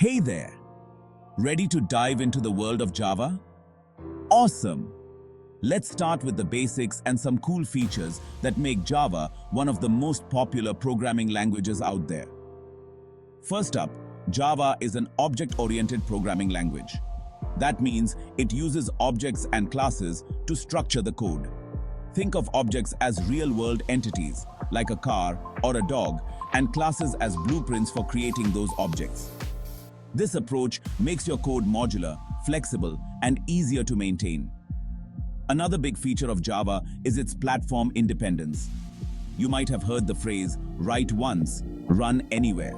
Hey there! Ready to dive into the world of Java? Awesome! Let's start with the basics and some cool features that make Java one of the most popular programming languages out there. First up, Java is an object-oriented programming language. That means it uses objects and classes to structure the code. Think of objects as real-world entities, like a car or a dog, and classes as blueprints for creating those objects. This approach makes your code modular, flexible, and easier to maintain. Another big feature of Java is its platform independence. You might have heard the phrase, write once, run anywhere.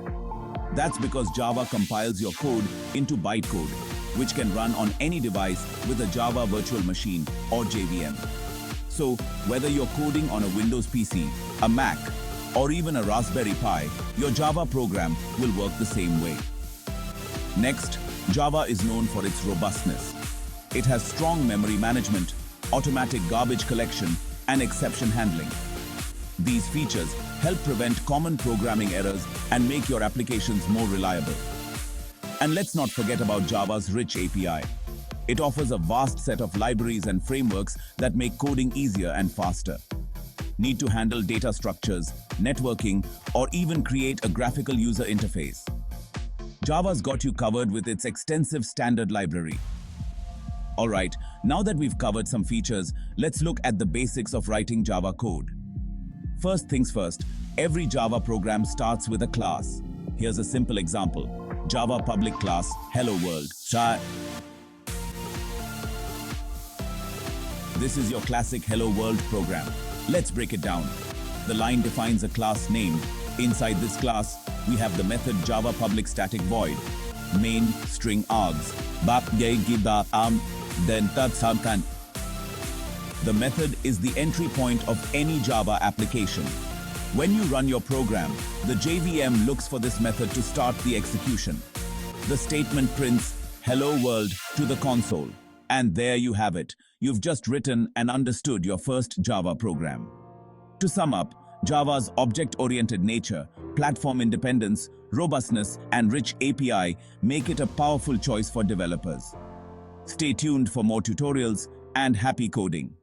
That's because Java compiles your code into bytecode, which can run on any device with a Java Virtual Machine or JVM. So, whether you're coding on a Windows PC, a Mac, or even a Raspberry Pi, your Java program will work the same way. Next, Java is known for its robustness. It has strong memory management, automatic garbage collection, and exception handling. These features help prevent common programming errors and make your applications more reliable. And let's not forget about Java's rich API. It offers a vast set of libraries and frameworks that make coding easier and faster. Need to handle data structures, networking, or even create a graphical user interface? Java's got you covered with its extensive standard library. Alright, now that we've covered some features, let's look at the basics of writing Java code. First things first, every Java program starts with a class. Here's a simple example. Java public class, hello world. This is your classic hello world program. Let's break it down. The line defines a class name. Inside this class, we have the method Java public static void, main string args, The method is the entry point of any Java application. When you run your program, the JVM looks for this method to start the execution. The statement prints hello world to the console. And there you have it. You've just written and understood your first Java program. To sum up, Java's object-oriented nature, platform independence, robustness, and rich API make it a powerful choice for developers. Stay tuned for more tutorials and happy coding.